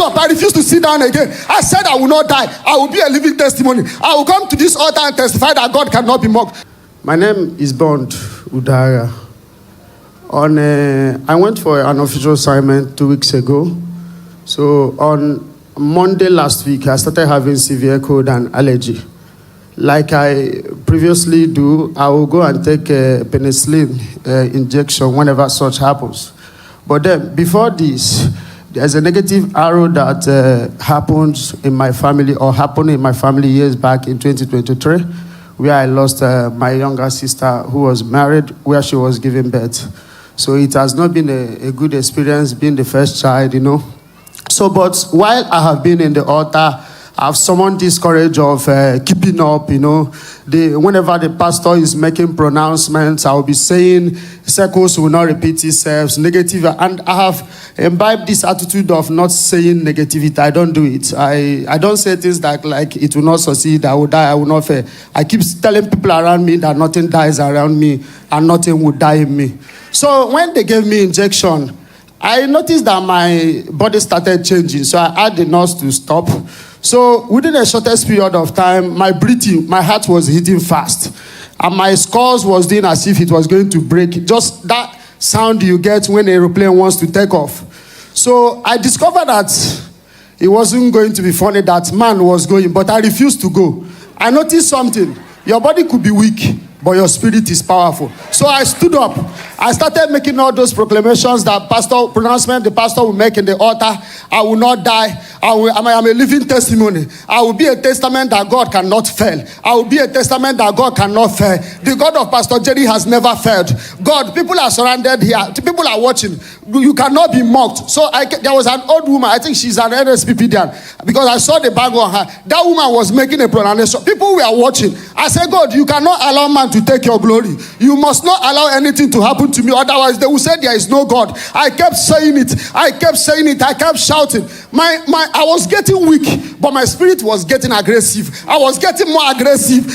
up. I refused to sit down again. I said I will not die. I will be a living testimony. I will come to this altar and testify that God cannot be mocked. My name is Bond Udara. I went for an official assignment 2 weeks ago. So on Monday last week, I started having severe cold and allergy. Like I previously do, I will go and take a penicillin injection whenever such happens. But then, before this, there's a negative arrow that happens in my family, or happened in my family years back in 2023, where I lost my younger sister who was married, where she was giving birth. So it has not been a good experience being the first child, So, but while I have been in the altar, I've summoned this courage of keeping up, whenever the pastor is making pronouncements, I'll be saying circles will not repeat itself, negative. And I have imbibed this attitude of not saying negativity. I don't do it. I don't say things like it will not succeed, I will die, I will not fail. I keep telling people around me that nothing dies around me and nothing will die in me. So when they gave me injection, I noticed that my body started changing. So I asked the nurse to stop. So within a shortest period of time, my breathing, my heart was hitting fast. And my skulls was doing as if it was going to break. Just that sound you get when an aeroplane wants to take off. So I discovered that it wasn't going to be funny that man was going, but I refused to go. I noticed something. Your body could be weak, but your spirit is powerful. So I stood up. I started making all those proclamations that the pastor will make in the altar. I will not die. I am a living testimony. I will be a testament that God cannot fail. I will be a testament that God cannot fail. The God of Pastor Jerry has never failed. God, people are surrounded here. People are watching. You cannot be mocked. So there was an old woman. I think she's an NSPPDian, because I saw the bag on her. That woman was making a pronouncement. People were watching. I said, God, you cannot allow man to take your glory. You must not allow anything to happen to me. Otherwise, they will say there is no God. I kept saying it. I kept shouting. I was getting weak, but my spirit was getting aggressive. I was getting more aggressive.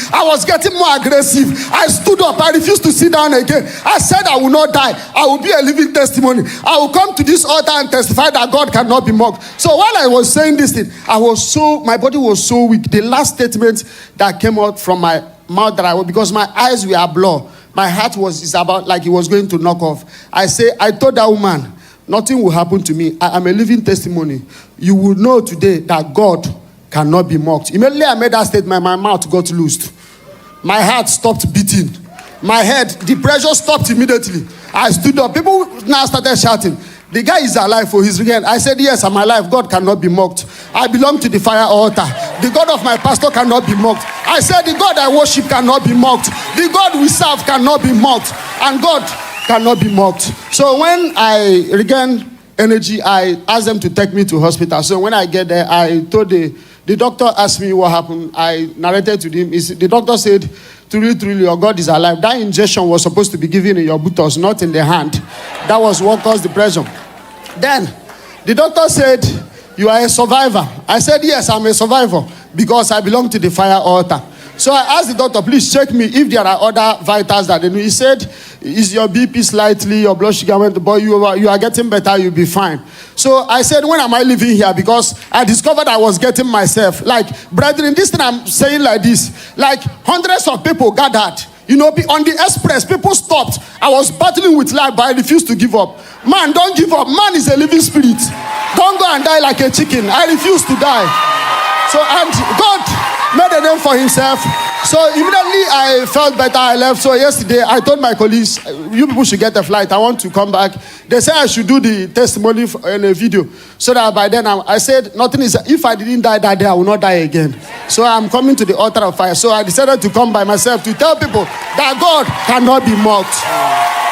I stood up. I refused to sit down again. I said I will not die. I will be a living testimony. I will come to this altar and testify that God cannot be mocked. So while I was saying this thing, my body was so weak. The last statement that came out from my mouth because my eyes were blurred. My heart is about like it was going to knock off. I told that woman, nothing will happen to me. I am a living testimony. You will know today that God cannot be mocked. Immediately I made that statement, my mouth got loosed. My heart stopped beating. My head, the pressure stopped immediately. I stood up. People now started shouting, the guy is alive for his weekend. I said, yes, I'm alive. God cannot be mocked. I belong to the fire altar. The God of my pastor cannot be mocked. I said, the God I worship cannot be mocked. The God we serve cannot be mocked. And God cannot be mocked. So when I regained energy, I asked them to take me to hospital. So when I get there, I told the doctor asked me what happened. I narrated to him. The doctor said, truly, your God is alive. That injection was supposed to be given in your buttocks, not in the hand. That was what caused the pressure. Then, the doctor said, you are a survivor. I said, yes, I'm a survivor because I belong to the fire altar. So I asked the doctor, please check me if there are other vitals that they know. He said, is your BP slightly, your blood sugar went, but you are getting better, you'll be fine. So I said, when am I living here? Because I discovered I was getting myself. Like, brethren, this thing I'm saying like this, like hundreds of people gathered. On the express, people stopped. I was battling with life, but I refused to give up. Man, don't give up. Man is a living spirit. Don't go and die like a chicken. I refuse to die. So, and God made a name for himself. So immediately I felt better. I left. So yesterday I told my colleagues, you people should get a flight. I want to come back. They said I should do the testimony in a video. So that by then I said, nothing is, if I didn't die that day, I will not die again. So I'm coming to the altar of fire. So I decided to come by myself to tell people that God cannot be mocked.